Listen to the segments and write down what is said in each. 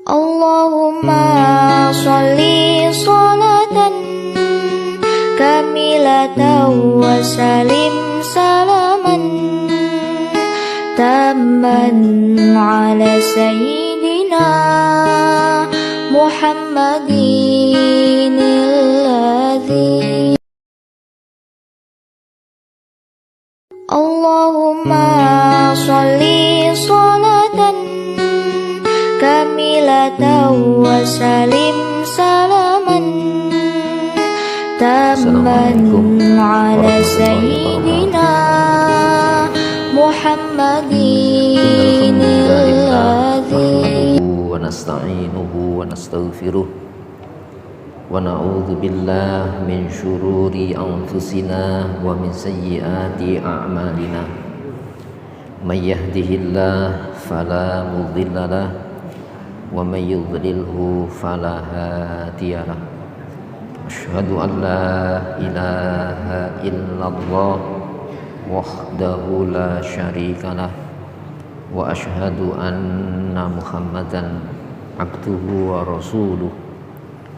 Allahumma sholli sholatan kamilatan wa salim salaman tamman ala sayyidina Muhammadin alladhi Allahumma sholli sholatan kamilatan wa salim salaman tamman ala sayyidina Muhammadin alladhi wa nasta'inuhu wa nastaghfiruh wa na'udzu billahi min syururi anfusina wa min sayyiati a'malina may yahdihillahu fala mudilla lahu wa may yudlilhu fala hadiyalah. Asyhadu an la ilaha illallah wahdahu la syarikalah wa asyhadu anna Muhammadan abduhu wa rasuluh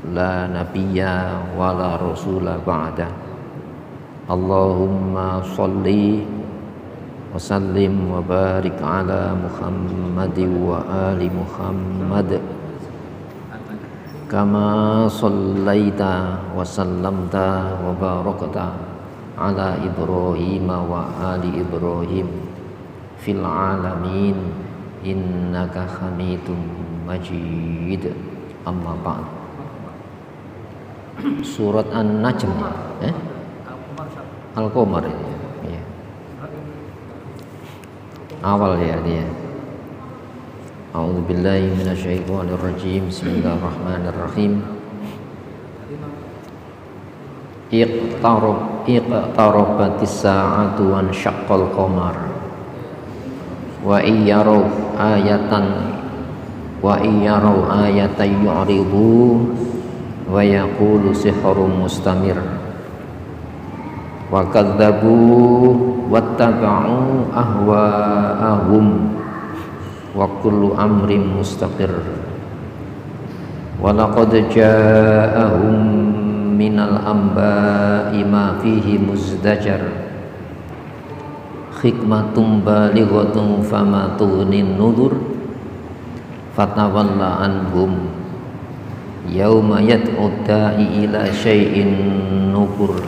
la nabiyya wa la rasula ba'da. Allahumma sholli wa sallim wa barik ala Muhammadin wa ali Muhammad kama shallaita wa sallamta wa barakta ala Ibrahim wa ali Ibrahim fil alamin innaka hamidum majid. Amma ba'd. Surat An-Najm Al-Qamar ini ya. Awal ya dia. A'udzubillahi minasyaitonir rajim. Bismillahirrahmanirrahim. Iqtarabatis sa'atu wa ansyaqqal qamar wa iyyaraw ayatan yu'ridu wa yaqulu sihrun mustamir wa kadzabu wattaba'u ahwa'ahum wa kullu amrin mustaqir wa laqad ja'ahum minal anba'i ma fihi muzdajar hikmatum balighatun fama tughnin nudhur fatawalla anhum yauma yad'u da'i ila syai'in nukur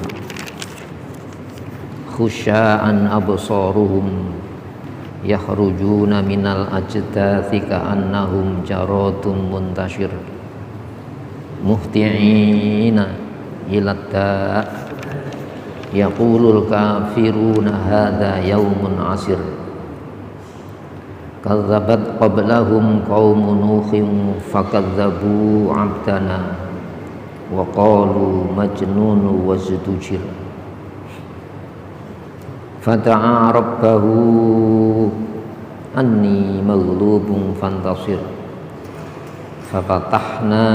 khusya'an absaruhum yakhrujuna minal ajdathi ka'annahum jaradun muntashir muhti'ina ila da' yaqulul kafiruna hadha yaumun asir kadzabat qablahum qaumun nuhin fakadzabu 'abdana wa qalu majnun wazdujir fada'a rabbahu anni maghlubun fantasir fafatahna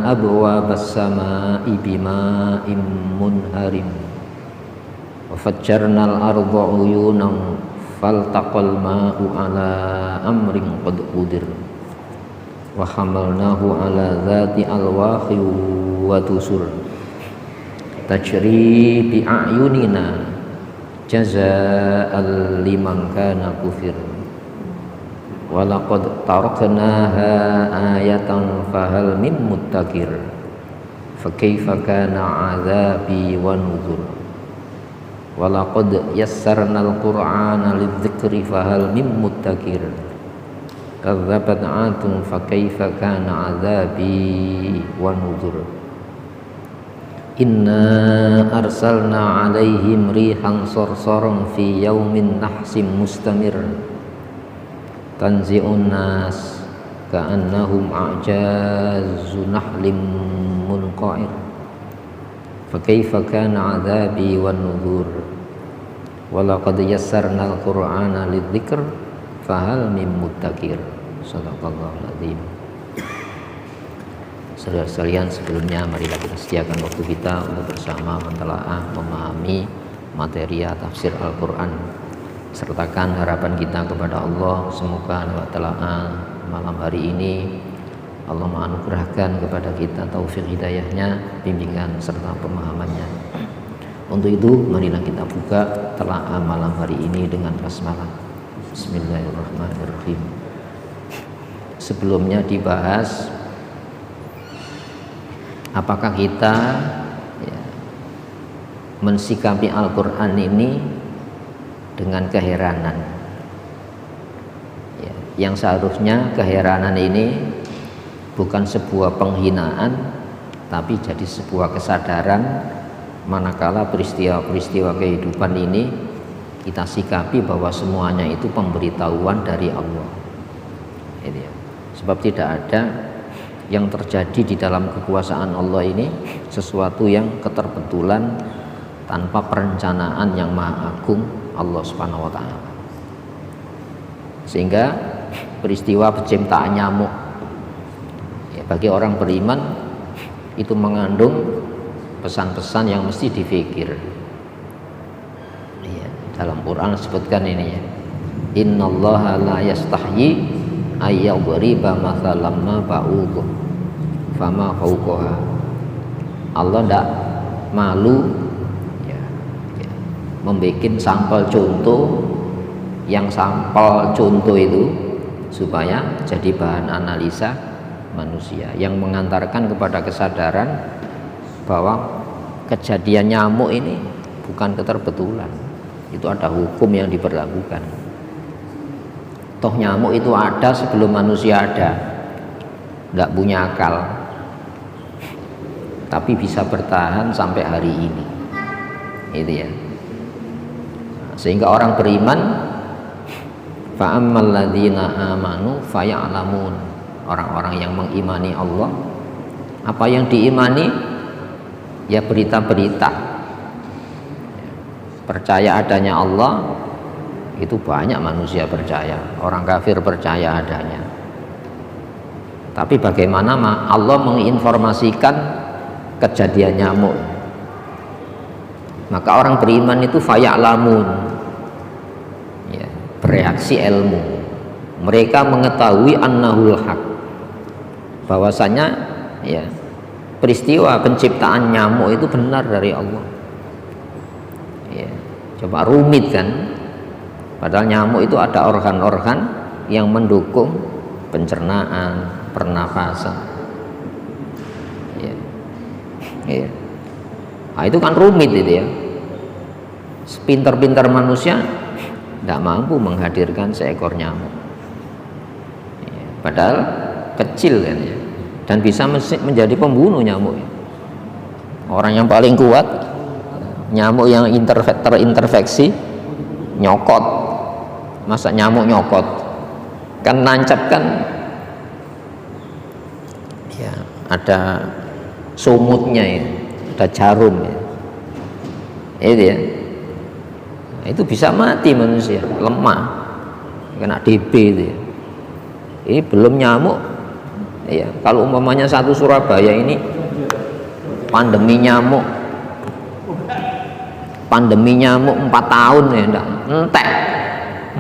abwabas samaa'i bima'in munharim wa fajjarnal arda uyunan faltaqal ma'u ala amrin qad qudir wa hamalnahu ala dhati alwahi wa dusur tajri bi a'yunina jazaa'an liman kana kufir wa laqad taraknaha ayatan fahal min muttaqir fa kaifa kana 'adzabi wa nuzur wa laqad yassarnal qur'ana lidzikri fahal min muttaqir kadzabat 'adun fa kaifa kana 'adzabi wa nuzur inna arsalna 'alaihim rihan sarsaran fi yaumin nahsim mustamir tanzi'un nas ka'annahum a'jazu nahlim munqa'ir fa kaifa kana 'adzabi wan nuzur wa laqad yassarnal qur'ana lidzikr fahal min muttaqir. Shadaqallahul azim. Saudara sekalian, sebelumnya marilah kita sediakan waktu kita untuk bersama mentelaah memahami materi tafsir Al-Quran. Sertakan harapan kita kepada Allah, semoga lewat telaah malam hari ini Allah menganugerahkan kepada kita taufik hidayahnya, bimbingan serta pemahamannya. Untuk itu marilah kita buka telaah malam hari ini dengan basmalah. Bismillahirrahmanirrahim. Sebelumnya dibahas apakah kita mensikapi Al-Quran ini dengan keheranan, yang seharusnya keheranan ini bukan sebuah penghinaan, tapi jadi sebuah kesadaran manakala peristiwa-peristiwa kehidupan ini kita sikapi bahwa semuanya itu pemberitahuan dari Allah. Sebab tidak ada yang terjadi di dalam kekuasaan Allah ini sesuatu yang keterbetulan tanpa perencanaan yang maha agung Allah Subhanahu wa ta'ala. Sehingga peristiwa penciptaan nyamuk bagi orang beriman itu mengandung pesan-pesan yang mesti dipikir. Dalam Quran disebutkan ini, innallaha la yastahyi ayyadriba mathalan ma ba'uduh fama fawqaha. Allah tidak malu membuat sampel contoh, yang sampel contoh itu supaya jadi bahan analisa manusia, yang mengantarkan kepada kesadaran bahwa kejadian nyamuk ini bukan keterbetulan, itu ada hukum yang diberlakukan. Toh nyamuk itu ada sebelum manusia ada, nggak punya akal, tapi bisa bertahan sampai hari ini, itu ya. Sehingga orang beriman, fa'ammal ladzina amanu faya'lamun, orang-orang yang mengimani Allah, apa yang diimani? Ya berita-berita, percaya adanya Allah, itu banyak manusia percaya, orang kafir percaya adanya. Tapi bagaimana Allah menginformasikan kejadian nyamuk? Maka orang beriman itu faya'lamun, bereaksi ilmu. Mereka mengetahui annahul haq, bahwasanya peristiwa penciptaan nyamuk itu benar dari Allah. Coba rumit kan, padahal nyamuk itu ada organ-organ yang mendukung pencernaan, pernafasan. Nah, itu kan rumit itu ya. Pintar-pintar manusia tidak mampu menghadirkan seekor nyamuk, padahal kecil kan ya, dan bisa menjadi pembunuh nyamuk. Orang yang paling kuat nyamuk yang terinfeksi nyokot. Masa nyamuk nyokot? Kan nancap kan ya, ada sumutnya ya, ada jarum ya. Itu ya. Itu bisa mati manusia, lemah, kena DB itu ya. Ini belum nyamuk ya. Kalau umpamanya satu Surabaya ini pandemi nyamuk 4 tahun ya, entek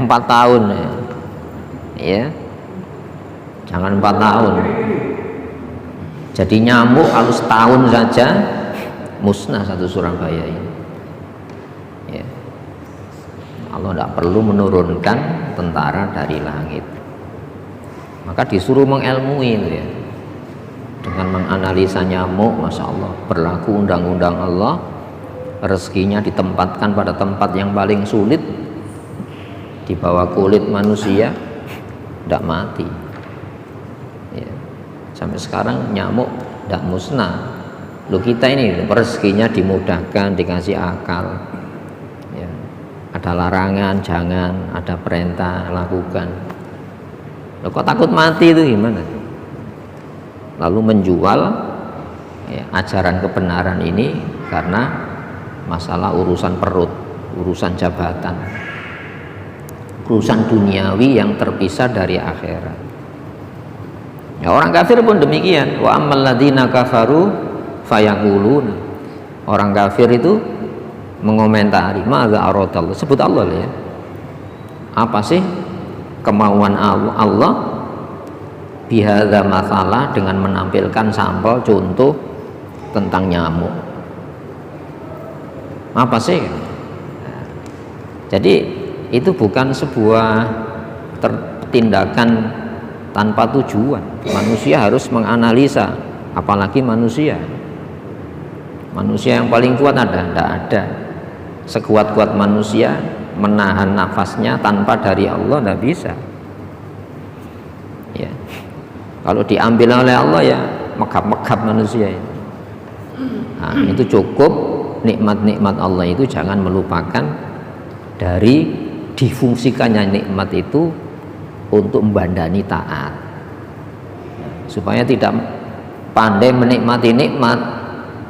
4 tahun ya, jangan 4 tahun. Jadi nyamuk kalau setahun saja musnah satu Surabaya ini. Allah tidak perlu menurunkan tentara dari langit, maka disuruh mengilmui itu ya, dengan menganalisa nyamuk. Masya Allah, berlaku undang-undang Allah, rezekinya ditempatkan pada tempat yang paling sulit, di bawah kulit manusia, tidak mati ya. Sampai sekarang nyamuk tidak musnah. Loh, kita ini rezekinya dimudahkan, dikasih akal ya. Ada larangan jangan, ada perintah lakukan. Loh, kok takut mati itu gimana? Lalu menjual ya, ajaran kebenaran ini karena masalah urusan perut, urusan jabatan, urusan duniawi yang terpisah dari akhirat. Ya, orang kafir pun demikian. Wa ammal ladzina kafaru fayaqulun. Orang kafir itu mengomentari, madza aradallah, sebut Allah ya. Apa sih kemauan Allah? bihadza matsalah, dengan menampilkan sampel contoh tentang nyamuk. Apa sih? Jadi itu bukan sebuah tindakan tanpa tujuan. Manusia harus menganalisa, apalagi manusia yang paling kuat tidak ada. Sekuat-kuat manusia menahan nafasnya tanpa dari Allah tidak bisa. Ya, kalau diambil oleh Allah ya megap-megap manusia itu. Nah, itu cukup nikmat-nikmat Allah itu jangan melupakan dari difungsikannya nikmat itu untuk membandani taat, supaya tidak pandai menikmati nikmat,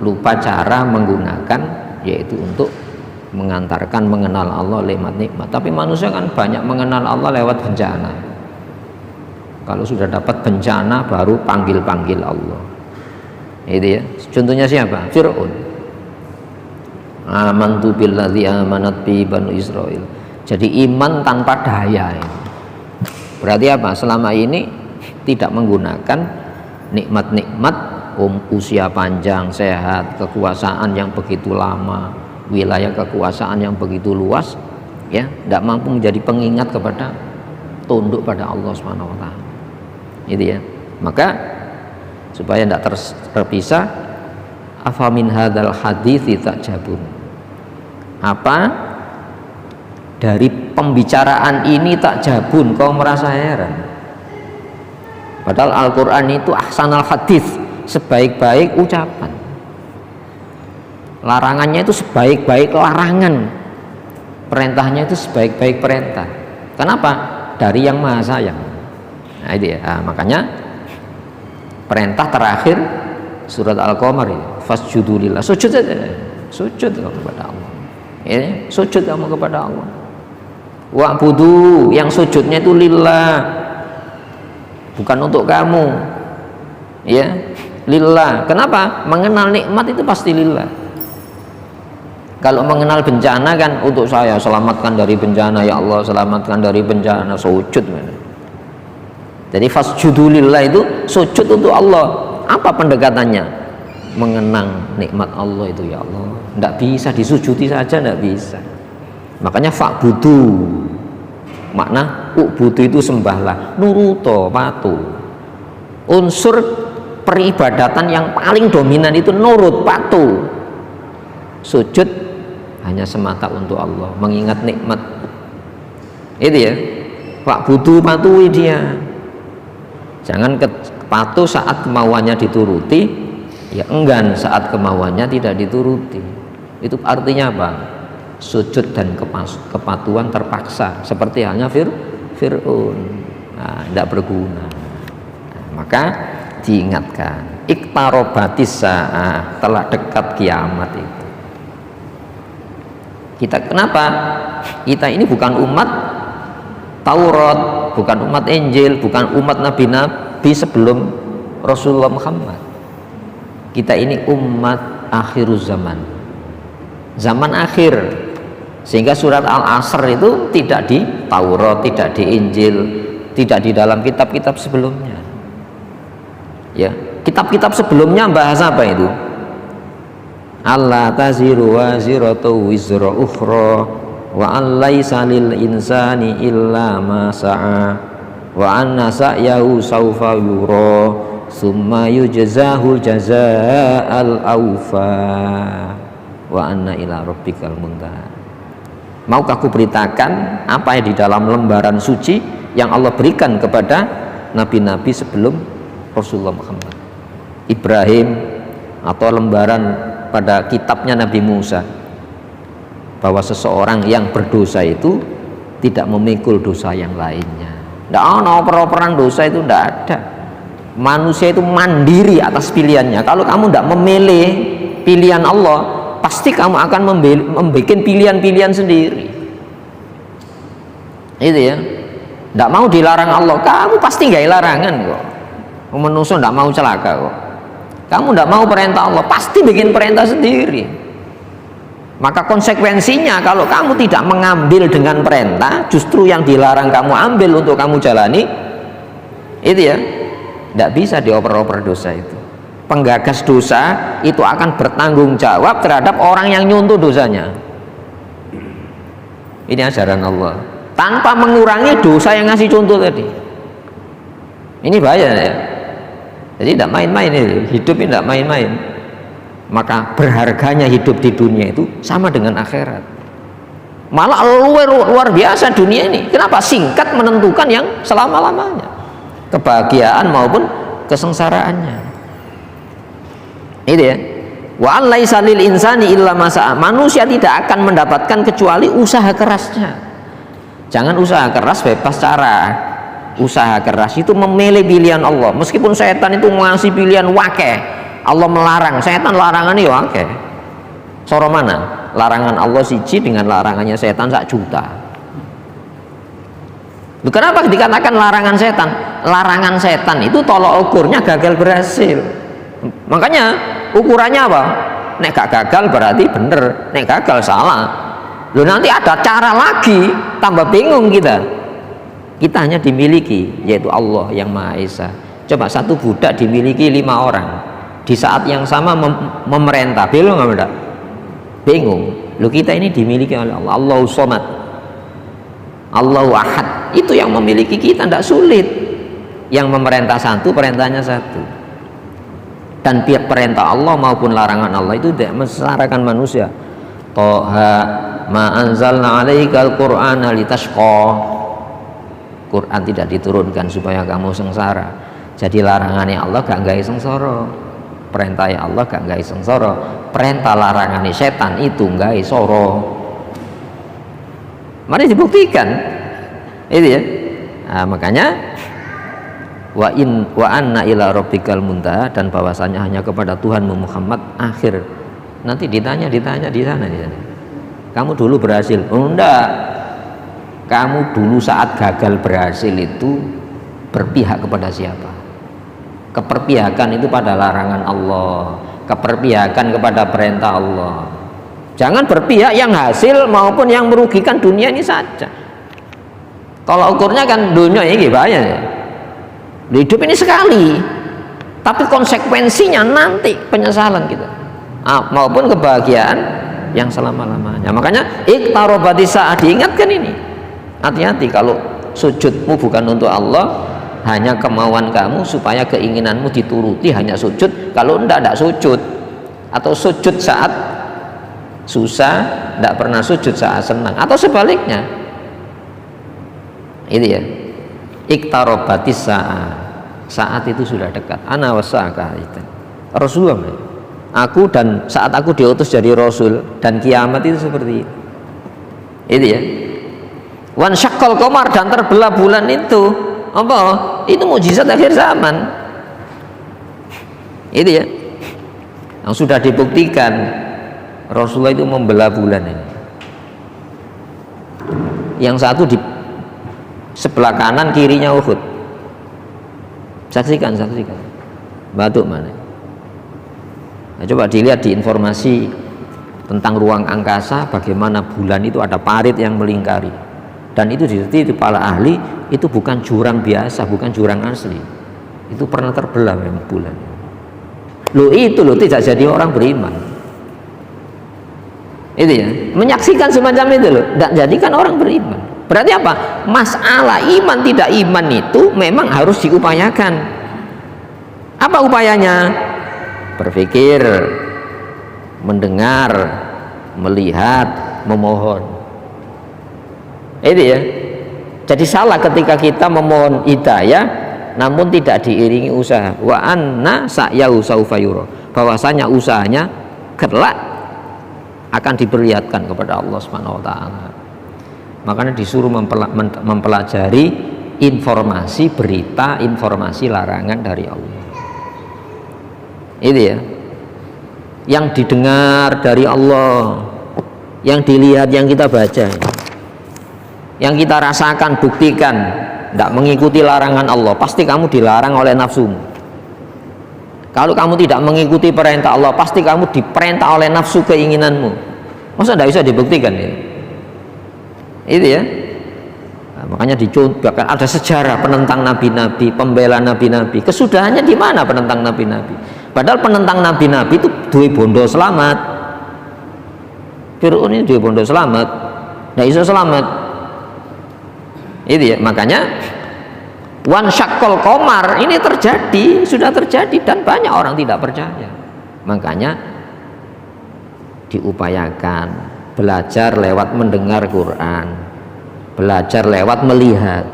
lupa cara menggunakan, yaitu untuk mengantarkan mengenal Allah lewat nikmat. Tapi manusia kan banyak mengenal Allah lewat bencana. Kalau sudah dapat bencana baru panggil Allah. Itu ya. Contohnya siapa? Fir'aun. Amantu billadzi amanat bi Banu Israil. Jadi iman tanpa daya. Berarti apa? Selama ini tidak menggunakan nikmat-nikmat usia panjang, sehat, kekuasaan yang begitu lama, wilayah kekuasaan yang begitu luas, ya, tidak mampu menjadi pengingat kepada tunduk pada Allah Subhanahu wa taala. Itu ya. Maka supaya tidak terpisah, afa min hadzal hadithi ta'jabun. Apa dari pembicaraan ini ta'jabun, kau merasa heran? Padahal Al-Quran itu ahsanal hadits, sebaik-baik ucapan. Larangannya itu sebaik-baik larangan, perintahnya itu sebaik-baik perintah. Kenapa? Dari yang maha sayang. Nah itu ya. Makanya perintah terakhir surat Al-Qamar ini, fasjudu lillah, sujud saja, sujud kepada Allah. Ya, sujud kamu kepada Allah. Wa'budu, yang sujudnya itu lillah, bukan untuk kamu, ya, lillah. Kenapa? Mengenal nikmat itu pasti lillah. Kalau mengenal bencana kan untuk saya, selamatkan dari bencana ya Allah, selamatkan dari bencana, sujud. Jadi fasjudu lillah itu sujud untuk Allah. Apa pendekatannya? Mengenang nikmat Allah itu ya Allah. Tidak bisa disujudi saja, tidak bisa. Makanya fa'budu, makna ubudu itu sembahlah, nuruto, patuh. Unsur peribadatan yang paling dominan itu nurut, patuh. Sujud hanya semata untuk Allah, mengingat nikmat. Itu ya, fa'budu, patuhi dia. Jangan patuh saat kemauannya dituruti, ya enggan saat kemauannya tidak dituruti. Itu artinya apa? Sujud dan kepatuhan terpaksa, seperti halnya Fir'aun. Nah, tidak berguna. Nah, maka diingatkan, iqtarobatis sa'ah, telah dekat kiamat itu. Kita kenapa? Kita ini bukan umat Taurat, bukan umat Injil, bukan umat Nabi-Nabi sebelum Rasulullah Muhammad. Kita ini umat akhiruz zaman, zaman akhir. Sehingga surat Al-Asr itu tidak di Taurat, tidak di Injil, tidak di dalam kitab-kitab sebelumnya. Ya, kitab-kitab sebelumnya bahas apa itu? Allah taziru waziratu wizra ukhra wa an laisa lil insani illa ma sa'a wa anna sa'yahu sawfa yura summa yujzahul jazaa'al awfa wa anna ila rabbikal muntaha. Maukah aku beritakan apa yang di dalam lembaran suci yang Allah berikan kepada nabi-nabi sebelum Rasulullah Muhammad, Ibrahim, atau lembaran pada kitabnya Nabi Musa, bahwa seseorang yang berdosa itu tidak memikul dosa yang lainnya. Tidak ada oper-operan dosa, itu tidak ada. Manusia itu mandiri atas pilihannya. Kalau kamu tidak memilih pilihan Allah, pasti kamu akan membuat pilihan-pilihan sendiri. Itu ya. Tidak mau dilarang Allah, kamu pasti nggak larangan kok. Manusia tidak mau celaka kok. Kamu tidak mau perintah Allah, pasti bikin perintah sendiri. Maka konsekuensinya kalau kamu tidak mengambil dengan perintah, justru yang dilarang kamu ambil untuk kamu jalani, itu ya, Tidak bisa dioper-oper dosa itu. Penggagas dosa itu akan bertanggung jawab terhadap orang yang nyuntuh dosanya. Ini ajaran Allah, tanpa mengurangi dosa yang ngasih contoh tadi. Ini bahaya ya. Jadi tidak main-main itu. Hidup ini tidak main-main. Maka berharganya hidup di dunia itu sama dengan akhirat. Malah luar biasa dunia ini. Kenapa? Singkat menentukan yang selama-lamanya, kebahagiaan maupun kesengsaraannya. Itu ya. Wa an laisa lil insani illa ma sa'a. Manusia tidak akan mendapatkan kecuali usaha kerasnya. Jangan usaha keras bebas cara. Usaha keras itu memilih pilihan Allah. Meskipun setan itu ngasih pilihan wakeh, Allah melarang, setan larangannya ya wakeh. Soro mana? Larangan Allah siji dengan larangannya setan sak juta. Loh, kenapa dikatakan larangan setan? Larangan setan itu tolok ukurnya gagal berhasil. Makanya ukurannya apa? Nek gak gagal berarti bener, nek gagal salah. Loh, nanti ada cara lagi, tambah bingung kita. Kita hanya dimiliki, yaitu Allah yang Maha Esa. Coba satu budak dimiliki 5 orang, di saat yang sama memerintah, bingung nggak benar? Bingung. Loh, kita ini dimiliki oleh Allah. Allahu Somad, Allahu Ahad. Itu yang memiliki kita, tidak sulit. Yang memerintah satu, perintahnya satu. Dan tiap perintah Allah maupun larangan Allah itu tidak mensyaratkan manusia. Toha ma anzalna alaikal qur'ana litashqa. Quran tidak diturunkan supaya kamu sengsara. Jadi larangannya Allah gak gawe sengsara, perintahnya Allah gak gawe sengsara, perintah larangannya setan itu gawe soro. Mari dibuktikan itu ya. Nah, makanya wa anna ila rabbikal muntaha, dan bahwasanya hanya kepada Tuhanmu Muhammad akhir. Nanti ditanya di sana. Kamu dulu berhasil? Oh, enggak. Kamu dulu saat gagal berhasil itu berpihak kepada siapa? Keperpihakan itu pada larangan Allah, keperpihakan kepada perintah Allah. Jangan berpihak yang hasil maupun yang merugikan dunia ini saja. Kalau ukurnya kan dunia ini bahaya ya. Hidup ini sekali, tapi konsekuensinya nanti penyesalan kita, maupun kebahagiaan yang selama-lamanya. Makanya iqtarabati saat, diingatkan ini. Hati-hati kalau sujudmu bukan untuk Allah, hanya kemauan kamu supaya keinginanmu dituruti, hanya sujud. Kalau tidak sujud, atau sujud saat susah, tidak pernah sujud saat senang, atau sebaliknya. Itu ya. Iqtarabatis saat itu sudah dekat. Ana wasaka itu. Rasulullah, aku dan saat aku diutus jadi Rasul, dan kiamat itu seperti itu. Itu ya. Wan syaqqal qamar, dan terbelah bulan itu apa? Itu mukjizat akhir zaman. Itu ya. Yang sudah dibuktikan Rasulullah itu membelah bulan ini. Yang satu di sebelah kanan, kirinya Uhud. Saksikan. Batuk mana? Nah, coba dilihat di informasi tentang ruang angkasa, bagaimana bulan itu ada parit yang melingkari. Dan itu di para ahli itu bukan jurang biasa, bukan jurang asli. Itu pernah terbelah memang bulan. Itu tidak jadi orang beriman. Itu ya, menyaksikan semacam itu loh, tidak jadikan orang beriman. Berarti apa? Masalah iman tidak iman itu memang harus diupayakan. Apa upayanya? Berpikir, mendengar, melihat, memohon. Itu ya. Jadi salah ketika kita memohon hidayah namun tidak diiringi usaha. Wa anna sa'yahu saufa yura. Bahwasanya usahanya kelak akan diperlihatkan kepada Allah Subhanahu wa taala. Makanya disuruh mempelajari informasi berita, informasi larangan dari Allah. Itu ya. Yang didengar dari Allah, yang dilihat, yang kita baca, yang kita rasakan, buktikan. Tidak mengikuti larangan Allah, pasti kamu dilarang oleh nafsumu. Kalau kamu tidak mengikuti perintah Allah, pasti kamu diperintah oleh nafsu keinginanmu. Masa tidak bisa dibuktikan ya? Itu ya. Nah, Makanya dicobakan ada sejarah penentang nabi-nabi, pembela nabi-nabi. Kesudahannya di mana penentang nabi-nabi? Padahal penentang nabi-nabi itu duwe bondo selamat. Fir'aun ini duwe bondo selamat, nggak bisa selamat. Itu ya, makanya wan syaqqal qamar ini terjadi, sudah terjadi dan banyak orang tidak percaya. Makanya diupayakan belajar lewat mendengar Quran, belajar lewat melihat,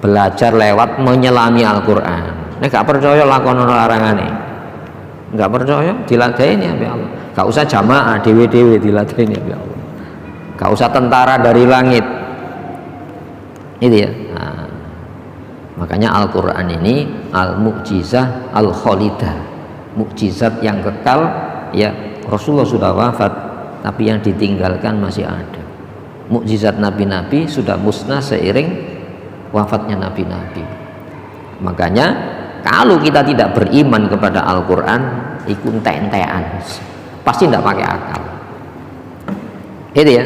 belajar lewat menyelami Al-Quran. Ini gak percaya lakonan larangan ini, gak percaya diladeni ya Allah. Gak usah jamaah dewe-dewe diladeni ya Allah. Gak usah tentara dari langit. Itu ya. Nah, makanya Al-Quran ini al-mu'jizah al-khalidah, mukjizat yang kekal. Ya, Rasulullah sudah wafat tapi yang ditinggalkan masih ada. Mukjizat nabi-nabi sudah musnah seiring wafatnya nabi-nabi. Makanya kalau kita tidak beriman kepada Al-Quran, ikut ente-entean, pasti tidak pakai akal. Itu ya.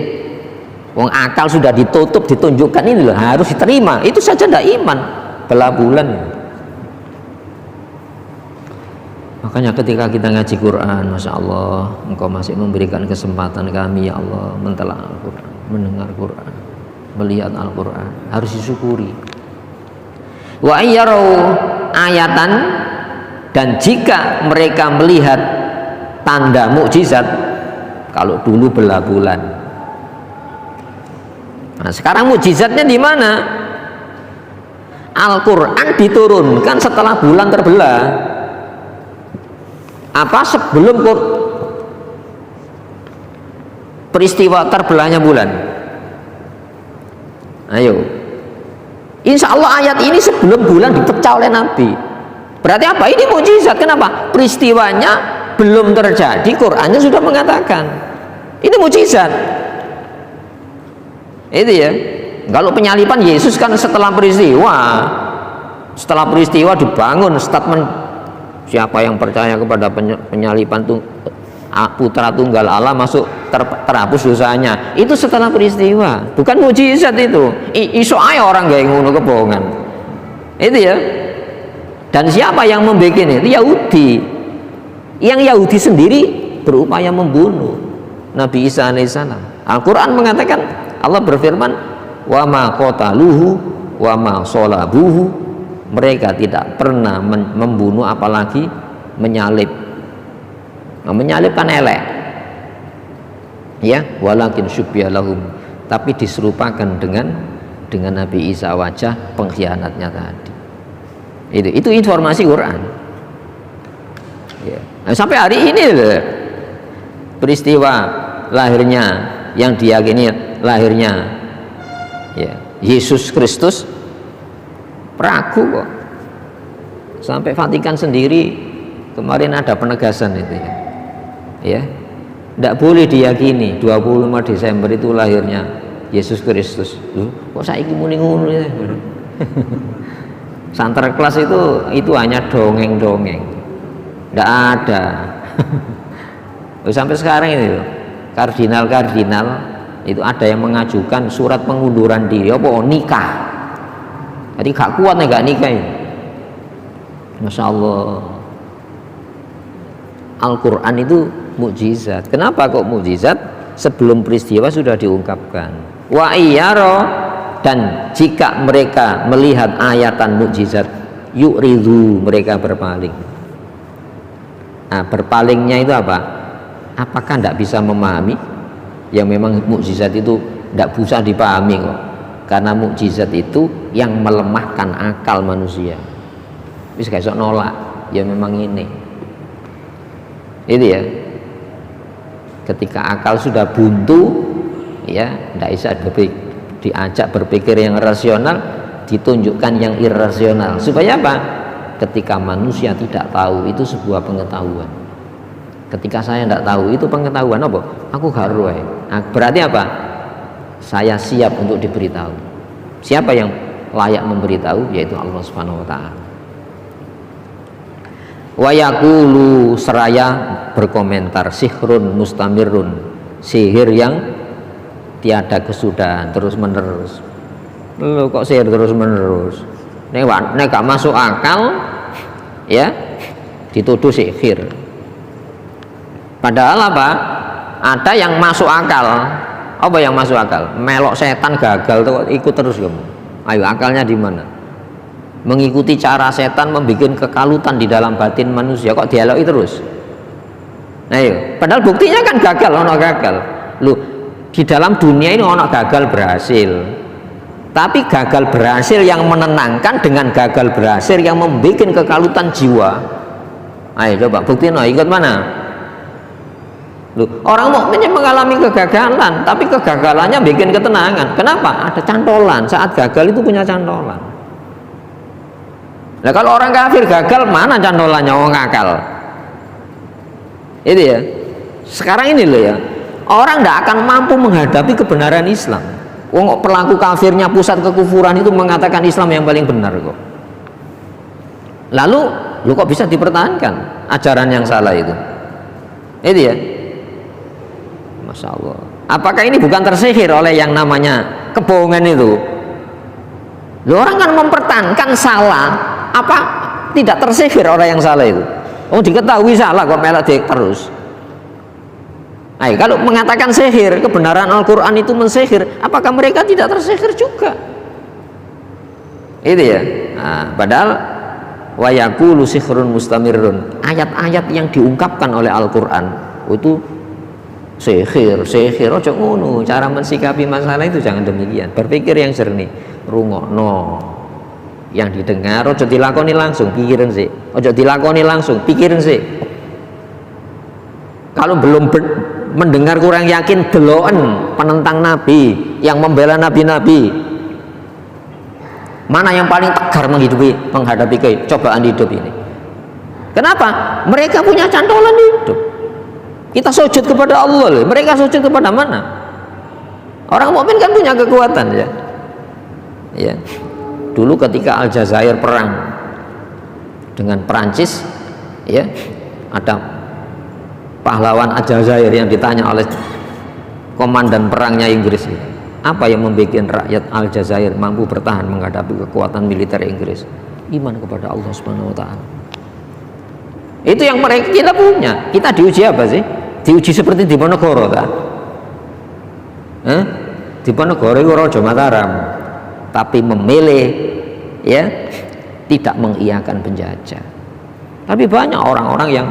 Wong akal sudah ditutup, ditunjukkan ini loh harus diterima, itu saja tidak iman, belah bulan. Makanya ketika kita ngaji Quran, Masya Allah, Engkau masih memberikan kesempatan kami ya Allah mentelaah Al-Quran, mendengar Quran, melihat Al-Quran, harus disyukuri. Wa ayyarau ayatan, dan jika mereka melihat tanda mukjizat, kalau dulu belah bulan. Nah, sekarang mukjizatnya di mana? Al-Quran diturunkan setelah bulan terbelah. Apa sebelum peristiwa terbelahnya bulan? Ayo, insya Allah ayat ini sebelum bulan dipecah oleh Nabi. Berarti apa? Ini mukjizat. Kenapa? Peristiwanya belum terjadi, Qurannya sudah mengatakan. Ini mukjizat. Itu ya. Kalau penyalipan Yesus kan setelah peristiwa dibangun statement siapa yang percaya kepada penyalipan putra tunggal Allah masuk terhapus dosanya. Itu setelah peristiwa, bukan mukjizat itu. Iso aja orang gak ngono kebohongan. Itu ya. Dan siapa yang membuat itu? Yahudi. Yang Yahudi sendiri berupaya membunuh Nabi Isa alaihissalam. Al-Quran mengatakan, Allah berfirman, wa ma qataluhu wa ma sholabuhu, mereka tidak pernah membunuh apalagi menyalib. Nah, menyalib kan elek ya, walakin syubbiha lahum, tapi diserupakan dengan Nabi Isa wajah pengkhianatnya tadi. Itu informasi Quran ya. Nah, sampai hari ini peristiwa lahirnya yang diyakini lahirnya ya Yesus Kristus ragu kok. Sampai Vatikan sendiri kemarin ada penegasan itu ya. Ya. Tidak boleh diyakini 25 Desember itu lahirnya Yesus Kristus. Kok saiki muni ngono ya. Santer kelas itu hanya dongeng-dongeng. Tidak ada. Sampai sekarang ini kardinal-kardinal itu ada yang mengajukan surat pengunduran diri nikah. Jadi gak kuat nih gak nikah ini. Masya Allah. Al-Quran itu mukjizat. Kenapa kok mukjizat? Sebelum peristiwa sudah diungkapkan. Wa iyaro, dan jika mereka melihat ayatan mukjizat, yu'ridu, mereka berpaling. Nah, berpalingnya itu apa? Apakah tidak bisa memahami? Yang memang mukjizat itu tidak bisa dipahami kok. Karena mukjizat itu yang melemahkan akal manusia. Bisa gak nolak, ya memang ini. Itu ya. Ketika akal sudah buntu, ya tidak bisa diajak berpikir yang rasional, ditunjukkan yang irrasional. Supaya apa? Ketika manusia tidak tahu, itu sebuah pengetahuan. Ketika saya tidak tahu, itu pengetahuan apa? Aku gak roh. Berarti apa? Saya siap untuk diberitahu. Siapa yang layak memberitahu? Yaitu Allah Subhanahu wa taala. Wa yaqulu, seraya berkomentar, sihrun mustamirun, sihir yang tiada kesudahan, terus menerus. Lu kok sihir terus menerus? Nek gak masuk akal, ya dituduh sihir. Padahal apa? Ada yang masuk akal. Apa yang masuk akal? Melok setan gagal tuh ikut terus kamu. Ayo akalnya di mana? Mengikuti cara setan membuat kekalutan di dalam batin manusia kok dialogi terus. Ayo, padahal buktinya kan gagal, ono gagal. Lu di dalam dunia ini ono gagal berhasil. Tapi gagal berhasil yang menenangkan dengan gagal berhasil yang membuat kekalutan jiwa. Ayo coba buktiin, ikut mana? Loh, orang mukmin yang mengalami kegagalan, tapi kegagalannya bikin ketenangan. Kenapa? Ada cantolan. Saat gagal itu punya cantolan. Nah kalau orang kafir gagal, mana cantolannya? Orang akal. Itu ya. Sekarang ini loh ya, orang tidak akan mampu menghadapi kebenaran Islam. Pelaku kafirnya pusat kekufuran itu mengatakan Islam yang paling benar kok. Lalu, lu kok bisa dipertahankan ajaran yang salah itu? Itu ya. Masya Allah. Apakah ini bukan tersihir oleh yang namanya kebohongan itu? Orang kan mempertahankan salah, apa tidak tersihir orang yang salah itu? Oh diketahui salah kok melok terus. Nah, kalau mengatakan sihir, kebenaran Al-Quran itu mensihir, apakah mereka tidak tersihir juga? Itu ya. Nah, padahal wa yaqulu sihrun mustamirrun. Ayat-ayat yang diungkapkan oleh Al-Quran itu sihir, ojo ngono. Cara mensikapi masalah itu jangan demikian. Berpikir yang jernih, rungokno. Yang didengar ojo dilakoni langsung, pikirin sih. Ojo dilakoni langsung, pikirin sih. Kalau belum mendengar kurang yakin, deloken penentang Nabi, yang membela nabi-nabi. Mana yang paling tegar menghadapi cobaan hidup ini? Kenapa? Mereka punya cantolan hidup. Kita sujud kepada Allah, mereka sujud kepada mana? Orang mukmin kan punya kekuatan ya. Ya. Dulu ketika Aljazair perang dengan Perancis, ya, ada pahlawan Aljazair yang ditanya oleh komandan perangnya Inggris, apa yang membuat rakyat Aljazair mampu bertahan menghadapi kekuatan militer Inggris? Iman kepada Allah Subhanahu wa taala. Itu yang mereka kita punya. Kita diuji apa sih? Diuji seperti di Ponorogo ta? Di Ponorogo itu Raja Mataram, tapi memilih ya tidak mengiyakan penjajah. Tapi banyak orang-orang yang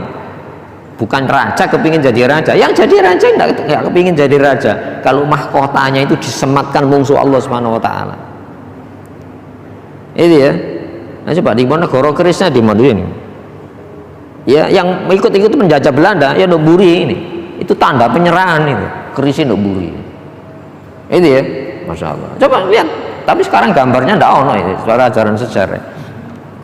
bukan raja kepingin jadi raja, yang jadi raja nggak kepingin jadi raja kalau mahkotanya itu disematkan musuh Allah Subhanahu wa taala. Itu ya. Nah coba di Ponorogo kerisnya di mana ini? Ya, yang ikut-ikut penjajah Belanda ya Noburi ini, itu tanda penyerahan itu, keris Noburi. Itu ya, masya Allah. Coba lihat, tapi sekarang gambarnya ndak ono ini, secara ajaran sejarah.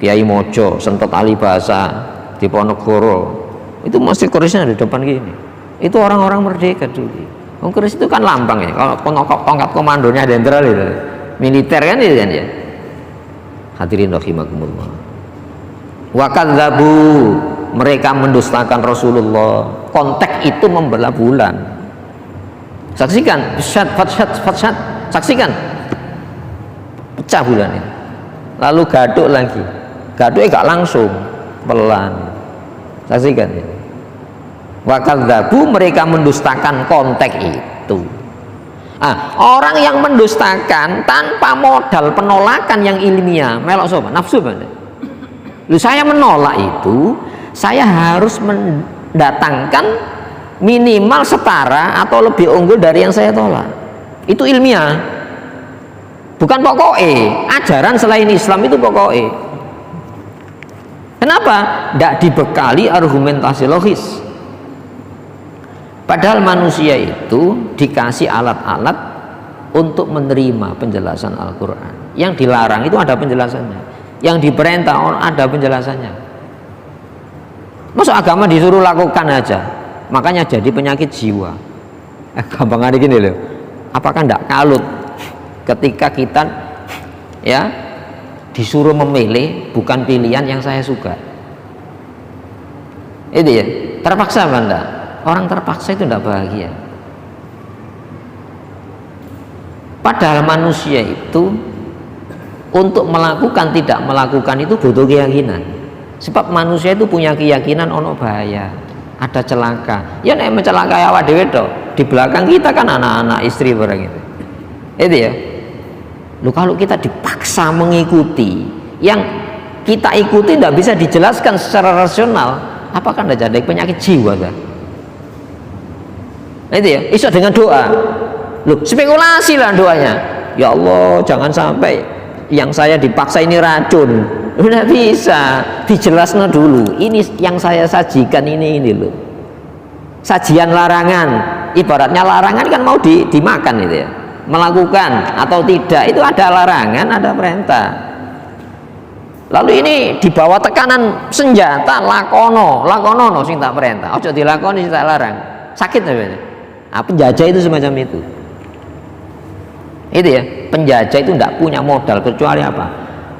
Kiai Mojo, Sentot Alibasa di Ponorogo, itu masih kerisnya di depan gini. Itu orang-orang merdeka dulu. Keris itu kan lambang ya, kalau tongkat komandonya jenderal itu, militer kan itu kan ya. Hadirin rahimakumullah. Wa kadzabu, mereka mendustakan Rasulullah. Konteks itu membelah bulan. Saksikan, fatshat, saksikan, pecah bulan ini. Lalu gaduk lagi, gaduknya gak langsung, pelan. Saksikan ya. Wa kadzabu, mereka mendustakan konteks itu. Orang yang mendustakan tanpa modal penolakan yang ilmiah, melok sobat, nafsu banget. Lu saya menolak itu, saya harus mendatangkan minimal setara atau lebih unggul dari yang saya tolak. Itu ilmiah, bukan pokoknya. Ajaran selain Islam itu pokoknya. Kenapa? Tidak dibekali argumentasi logis. Padahal manusia itu dikasih alat-alat untuk menerima penjelasan Al-Quran. Yang dilarang itu ada penjelasannya, yang diperintah ada penjelasannya. Masa agama disuruh lakukan aja, makanya jadi penyakit jiwa. Gampang ada gini loh. Apakah tidak kalut ketika kita ya disuruh memilih bukan pilihan yang saya suka? Itu ya, terpaksa Anda. Orang terpaksa itu tidak bahagia. Padahal manusia itu Untuk melakukan tidak melakukan itu butuh keyakinan. Sebab manusia itu punya keyakinan ono bahaya, ada celaka. Ya nek mencelakai awak dhewe tok. Di belakang kita kan anak-anak, istri barang itu. Itu ya. Loh, kalau kita dipaksa mengikuti yang kita ikuti tidak bisa dijelaskan secara rasional, apakah tidak jadi penyakit jiwa kan? Itu ya. Iso dengan doa. Loh, spekulasi lah doanya. Ya Allah, jangan sampai yang saya dipaksa ini racun. Udah bisa dijelaskan dulu. Ini yang saya sajikan ini loh. Sajian larangan. Ibaratnya larangan kan mau dimakan itu ya. Melakukan atau tidak itu ada larangan, ada perintah. Lalu ini di bawah tekanan senjata, lakono no sing tak perintah. Ojo dilakoni sing tak larang. Sakit namanya. Nah, penjajah itu semacam itu. Itu ya, penjajah itu tidak punya modal kecuali apa?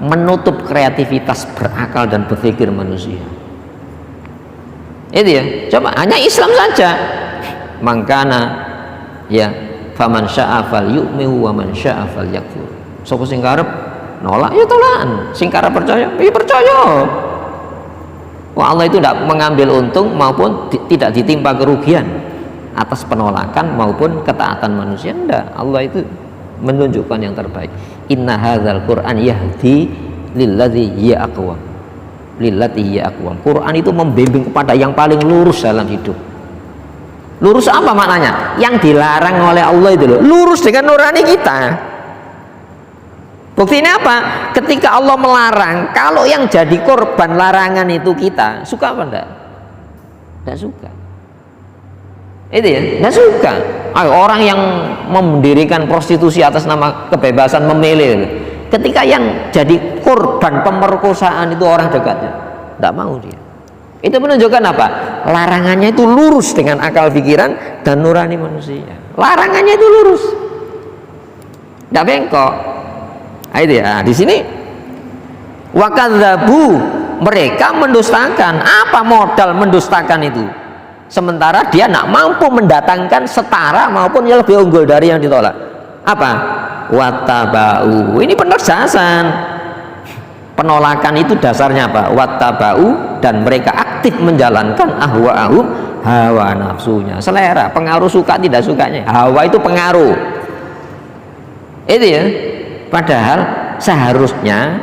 Menutup kreativitas berakal dan berpikir manusia. Itu ya, coba hanya Islam saja. Mangkana ya faman syaa falyu'min wa man syaa falyakfur. Sapa sing karep nolak ya tolakan, sing karep percaya ya percaya. Wah, Allah itu tidak mengambil untung maupun tidak ditimpa kerugian atas penolakan maupun ketaatan manusia. Enggak, Allah itu menunjukkan yang terbaik. Inna hadzal Qur'an yahdi lilladzi hiya aqwam. Lillati hiya aqwam. Quran itu membimbing kepada yang paling lurus dalam hidup. Lurus apa maknanya? Yang dilarang oleh Allah itu loh. Lurus dengan nurani kita. Buktinya apa? Ketika Allah melarang, kalau yang jadi korban larangan itu kita, suka apa enggak? Enggak suka. Itu ya, enggak suka. Ayo, orang yang mendirikan prostitusi atas nama kebebasan memilih, ketika yang jadi korban pemerkosaan itu orang dekatnya, enggak mau dia. Itu menunjukkan apa? Larangannya itu lurus dengan akal pikiran dan nurani manusia. Larangannya itu lurus, enggak bengkok. Nah, itu ya. Di sini wakadzabu, mereka mendustakan. Apa modal mendustakan itu? Sementara dia tidak mampu mendatangkan setara maupun yang lebih unggul dari yang ditolak. Apa? Wattaba'u. Ini penerjasan. Penolakan itu dasarnya apa? Wattaba'u, dan mereka aktif menjalankan ahwa'ahum, hawa nafsunya, selera, pengaruh suka tidak sukanya. Hawa itu pengaruh. Itu ya. Padahal seharusnya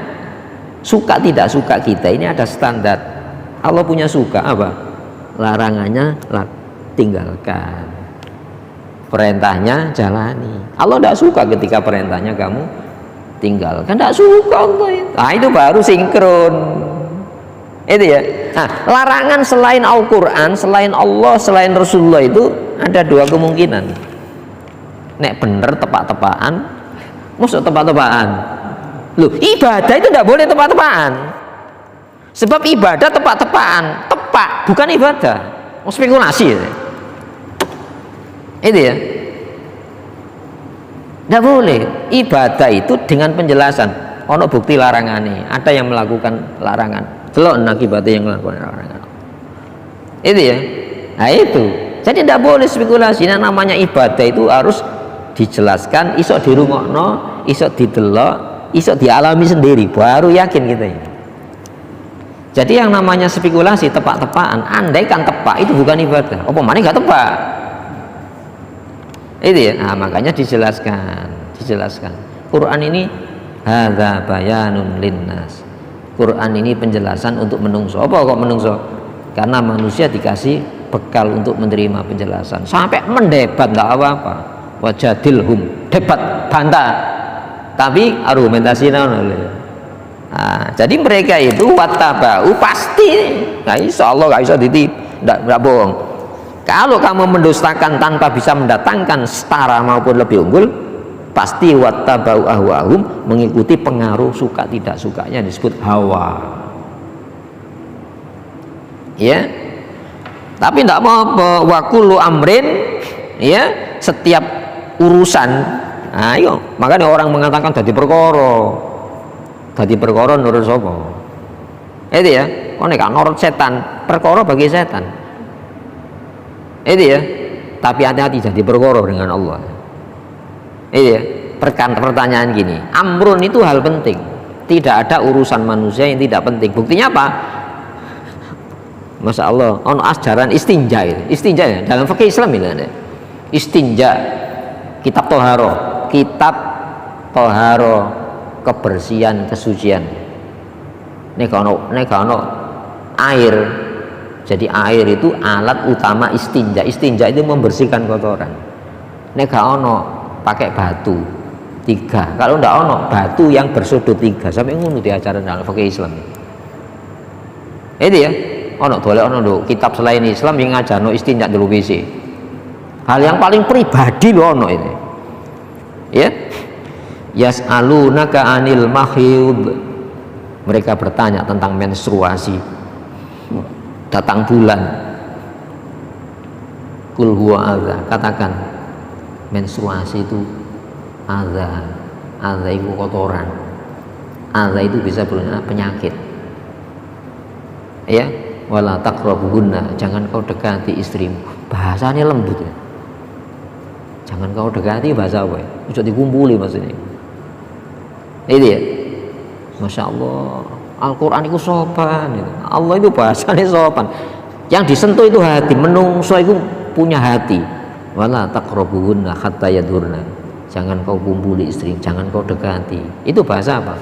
suka tidak suka kita ini ada standar. Allah punya suka apa? Larangannya tinggalkan, perintahnya jalani. Allah tidak suka ketika perintahnya kamu tinggalkan, tidak suka Allah itu. Nah, itu baru sinkron. Itu ya. Nah, larangan selain Al-Quran, selain Allah, selain Rasulullah itu ada dua kemungkinan. Nek bener tepak-tepakan, maksud tepak-tepakan. Loh, ibadah itu tidak boleh tepak-tepakan. Sebab ibadah tepak-tepakan, tepak bukan ibadah. Mau spekulasi ya. Itu ya. Tidak boleh. Ibadah itu dengan penjelasan. Ono bukti larangannya. Ada yang melakukan larangan. Delok akibatnya yang melakukan larangan. Itu ya. Nah itu. Jadi tidak boleh spekulasi. Nah, namanya ibadah itu harus dijelaskan, isok dirungokno, isok didelok, isok dialami sendiri, baru yakin kita ini. Jadi yang namanya spekulasi tepak-tepakan, andai kan tepak itu bukan ibadah. Apa mana nggak tepak? Itu ya. Nah, makanya dijelaskan. Quran ini hadza bayanun linnas. Quran ini penjelasan untuk menungso. Apa kok menungso? Karena manusia dikasih bekal untuk menerima penjelasan. Sampai mendebat nggak apa-apa. Wajadilhum, debat, bantah, tapi argumentasinya oleh. Nah, jadi mereka itu wattaba'u pasti, nah insya Allah nggak bisa tidak bohong. Kalau kamu mendustakan tanpa bisa mendatangkan setara maupun lebih unggul, pasti wattaba'u ahwa'hum, mengikuti pengaruh suka tidak sukanya, disebut hawa. Ya, tapi tidak mau wa kullu amrin, ya, setiap urusan. Nah, ayo, makanya orang mengatakan dadi perkara nurut sapa? Itu ya, kok nek nurut setan, perkara bagi setan. Itu ya. Tapi hati-hati jadi perkara dengan Allah. Itu ya. Pertanyaan gini, amrun itu hal penting. tidak ada urusan manusia yang tidak penting. Buktinya apa? Masya Allah, ono ajaran istinja itu. Istinja ya, dalam fikih Islam ini ada. Istinja, kitab toharo, kebersihan, kesucian. Ini kalau air, jadi air itu alat utama istinja. Istinja itu membersihkan kotoran. Ini kalau pakai batu 3, kalau ndak ono batu yang bersudut 3, sampai ngono di acara dalam fikih Islam. Itu ya. Ono kitab selain Islam yang ngajarno istinja dulu WC. Hal yang paling pribadi loh ono ini. Ya. Yas'alunaka 'anil mahid. Mereka bertanya tentang menstruasi. Datang bulan. Kul huwa adza. Katakan menstruasi itu adza. Adza itu kotoran. Adza itu bisa berupa penyakit. Ya. Wala taqrabuhunna, jangan kau dekati istrimu. Bahasanya lembut ya. Jangan kau dekati, bahasa apa ya? Ojo dikumpuli maksudnya. Itu ya. Masya Allah, Al-Quran itu sopan gitu. Allah itu bahasanya sopan. Yang disentuh itu hati, menungso itu punya hati. Wala taqrabuhunna hatta yadurna, jangan kau kumpuli istri, jangan kau dekati. Itu bahasa apa?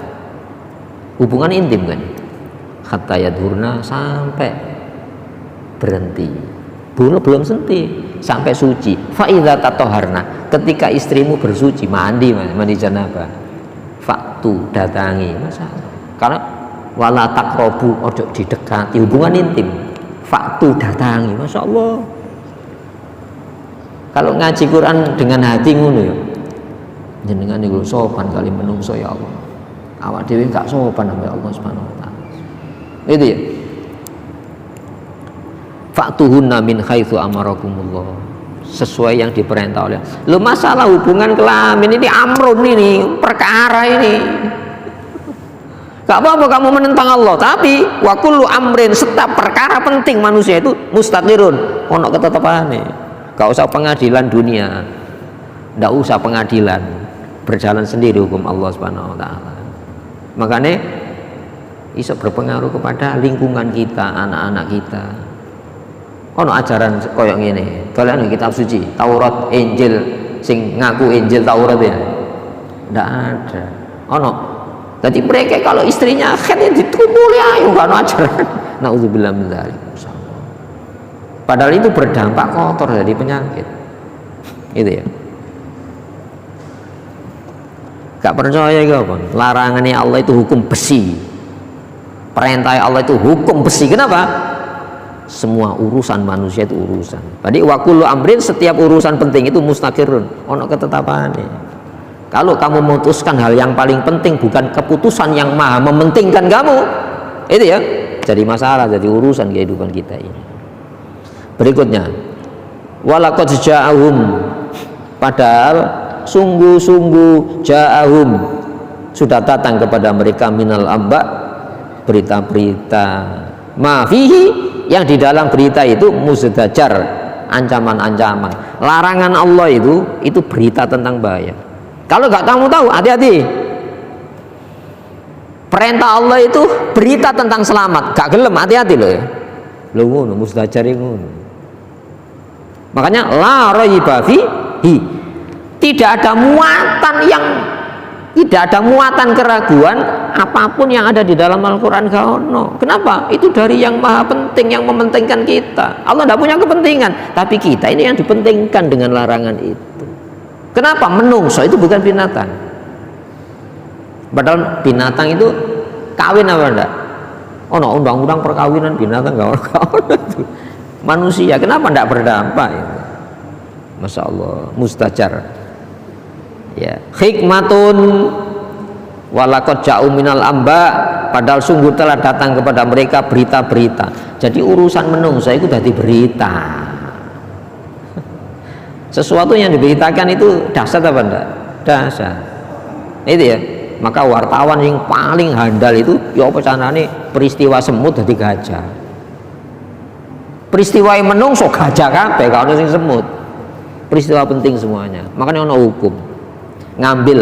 Hubungan intim kan? Hatta yadurna, sampai berhenti, belum sentuh, sampai suci. Fa idza tatoharna, ketika istrimu bersuci, mandi janabah, faktu, datangi. Masalah karena wala taqrabu, ojo didekati, hubungan intim. Faktu, datangi. Masya Allah, kalau ngaji Quran dengan hati ngono ya, jenengan niku sopan kali menungso ya Allah. Awak dhewe gak sopan sampai Allah Subhanahu wa taala. Itu ya. Fa'tuhunna min haitsu amarakumullah, sesuai yang diperintah oleh. Lo masalah hubungan kelamin ini amrun, ini perkara ini. Gak apa-apa kamu menentang Allah, tapi wa kullu amrin, setiap perkara penting manusia itu mustaqirun, ono ketetapane. Gak usah pengadilan dunia. Ndak usah pengadilan. Berjalan sendiri hukum Allah Subhanahu wa taala. Makanya iso berpengaruh kepada lingkungan kita, anak-anak kita. Ono ajaran koyok ngene, kalian kitab suci, Taurat, Injil, sing ngaku Injil Taurat ya, ndak ada. Ono. Jadi mereka kalau istrinya akhirnya ditumpuli ayo kan ajaran. Nauzubillah min dzalik. Padahal itu berdampak kotor jadi penyakit. Itu ya. Gak percaya gak apa? Larangannya Allah itu hukum besi. Perintah Allah itu hukum besi. Kenapa? Semua urusan manusia itu urusan. Jadi wa kullu amrin, setiap urusan penting itu mustaqirun, ono ketetapane. Kalau kamu memutuskan hal yang paling penting, bukan keputusan yang maha mementingkan kamu, itu ya jadi masalah, jadi urusan kehidupan kita ini. Berikutnya, walaqad ja'ahum, padahal sungguh-sungguh ja'ahum, sudah datang kepada mereka minal amba, berita-berita, ma fihi, yang di dalam berita itu muzdajar, ancaman-ancaman. Larangan Allah itu berita tentang bahaya. Kalau nggak kamu tahu, hati-hati. Perintah Allah itu berita tentang selamat, gak gelem, hati-hati loh ya. Lo ngono, muzdajar ngono. Makanya la raiba fihi, tidak ada muatan keraguan apapun yang ada di dalam Al-Quran kaono. Kenapa? Itu dari yang maha penting, yang mementingkan kita. Allah tidak punya kepentingan, tapi kita ini yang dipentingkan dengan larangan itu. Kenapa? Menungso itu bukan binatang. Padahal binatang itu kawin apa enggak? Oh no, undang-undang perkawinan binatang enggak ono. Manusia kenapa enggak berdampak? Masya Allah, mustajar. Ya, hikmatun walaqad ja'u minal amba, padahal sungguh telah datang kepada mereka berita-berita. Jadi urusan menungso itu sudah diberita. Sesuatu yang diberitakan itu dahsyat apa enggak? Dahsyat. Itu ya. Maka wartawan yang paling handal itu ya apa carane peristiwa semut dadi gajah. Peristiwa yang menungso gajah kabeh, gak ono sing semut. Peristiwa penting semuanya. Makanya ono hukum. Ngambil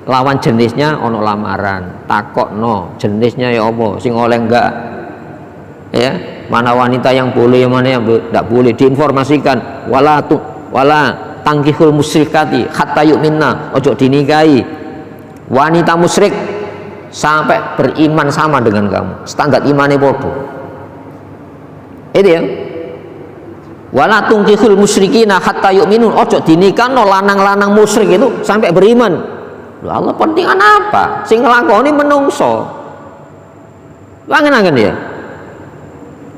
lawan jenisnya ono lamaran, takokno jenisnya ya apa, sing oleh enggak, ya mana wanita yang boleh, mana yang tidak boleh, diinformasikan. Wala tangkihul musyrikati hatta yu'minna, ojo dinikahi wanita musyrik sampai beriman sama dengan kamu, setanggat imane podo. Itu ya. Wala tungkihul musyrikina hatta yu'minun, ojo dinikahno lanang-lanang musyrik itu sampai beriman. Loh, Allah pentingan apa? Sing nglakoni menungso. Wangen-wangen ya.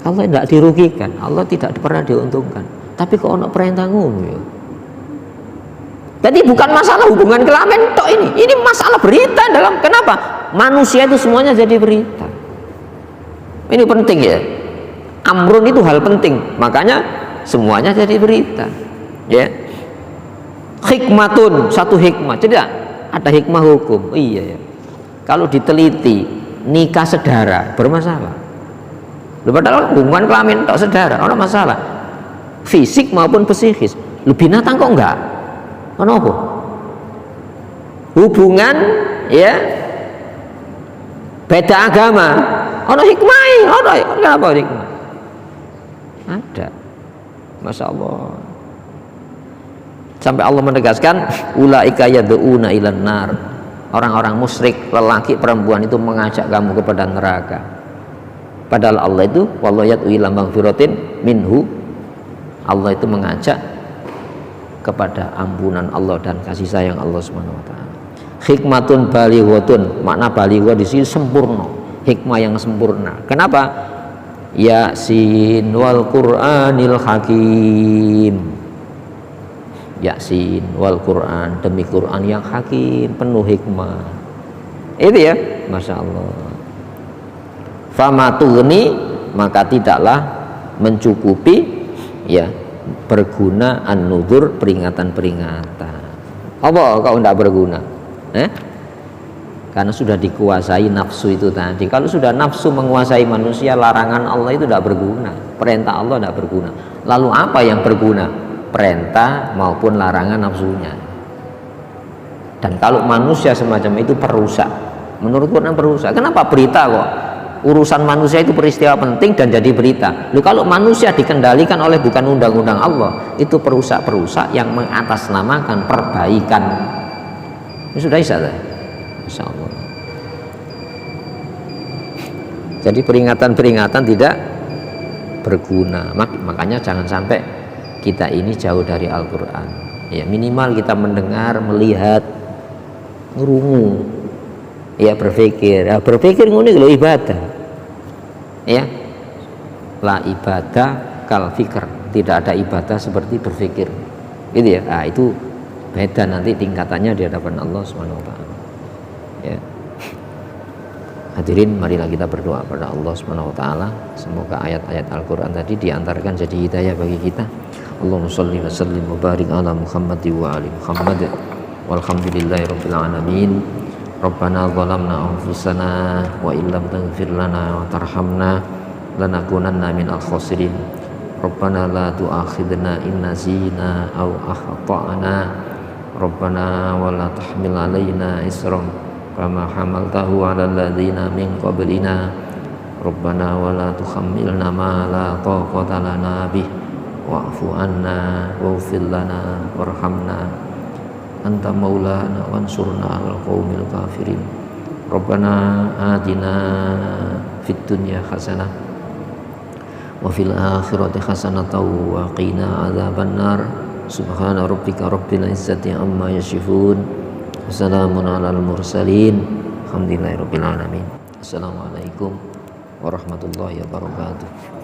Allah tidak dirugikan, Allah tidak pernah diuntungkan. Tapi kok ono perintah ngono ya. Jadi bukan masalah hubungan kelamin tok ini. Ini masalah berita dalam, kenapa? Manusia itu semuanya jadi berita. Ini penting ya. Amrun itu hal penting. Makanya semuanya jadi berita. Ya. Hikmatun, satu hikmah. Jadi ada hikmah hukum. Iya ya. Kalau diteliti nikah sedara bermasalah. Padahal hubungan kelamin tok sedara, ada masalah. Fisik maupun psikis. Lebih binatang kok enggak? Kenapa? Hubungan ya beda agama, ada hikmah, ada apa hikmah? Ada, masya Allah. Sampai Allah menegaskan, ulaika yad'una ilan nar. Orang-orang musyrik, lelaki perempuan itu mengajak kamu kepada neraka. Padahal Allah itu wallahu yad'u ila maghfiratin minhu. Allah itu mengajak kepada ampunan Allah dan kasih sayang Allah Subhanahu wa taala. Hikmatun balighotun, makna baligho di sini sempurna, hikmah yang sempurna. Kenapa? Yasin wal Qur'anil Hakim. Yasin wal Qur'an, demi Qur'an yang hakim, penuh hikmah. Itu ya, masya Allah. Fama tughni, maka tidaklah mencukupi ya berguna an-nudhur, peringatan-peringatan. Apa kau tidak berguna? Karena sudah dikuasai nafsu itu tadi. Kalau sudah nafsu menguasai manusia, larangan Allah itu tidak berguna, perintah Allah tidak berguna. Lalu apa yang berguna? Perintah maupun larangan nafsunya. Dan kalau manusia semacam itu perusak, menurut Quran perusak. Kenapa berita kok? Urusan manusia itu peristiwa penting dan jadi berita. Loh, kalau manusia dikendalikan oleh bukan undang-undang Allah, itu perusak-perusak yang mengatasnamakan perbaikan. Ini sudah bisa, Insya Allah. Jadi peringatan-peringatan tidak berguna. Makanya jangan sampai kita ini jauh dari Al-Quran. Ya, minimal kita mendengar, melihat, ngerungu, ya berpikir. Ya, berpikir ngene lho ibadah. Ya, la ibadah kal fikr, tidak ada ibadah seperti berpikir. Gitu ya. Nah, itu beda nanti tingkatannya di hadapan Allah Subhanahu wa taala. Ya. Hadirin, marilah kita berdoa pada Allah Subhanahu wa taala, semoga ayat-ayat Al-Qur'an tadi diantarkan jadi hidayah bagi kita. Allahumma shalli wa sallim wa barik ala Muhammad wa ali Muhammad. Walhamdulillahirabbil alamin. Rabbana zalamna anfusana wa illam taghfir lana wa tarhamna lanakunanna minal khasirin. Rabbana la tu'akhidna in nasina aw akhtana. Rabbana wa la tahmil alaina isran kama hamaltahu 'alal ladzina min qablina. Rabbana wa la tuhammilna ma la taqata lana bih wa'fu 'anna waghfir lana warhamna anta maulana wansurna 'alal qaumil kafirin. Rabbana atina fid dunya hasanah wa fil akhirati hasanatan wa qina adzabannar. Subhana rabbika rabbil izzati amma yasifun. Wassalamun 'alal mursalin. Alhamdulillahirabbil alamin. Assalamualaikum warahmatullahi wabarakatuh.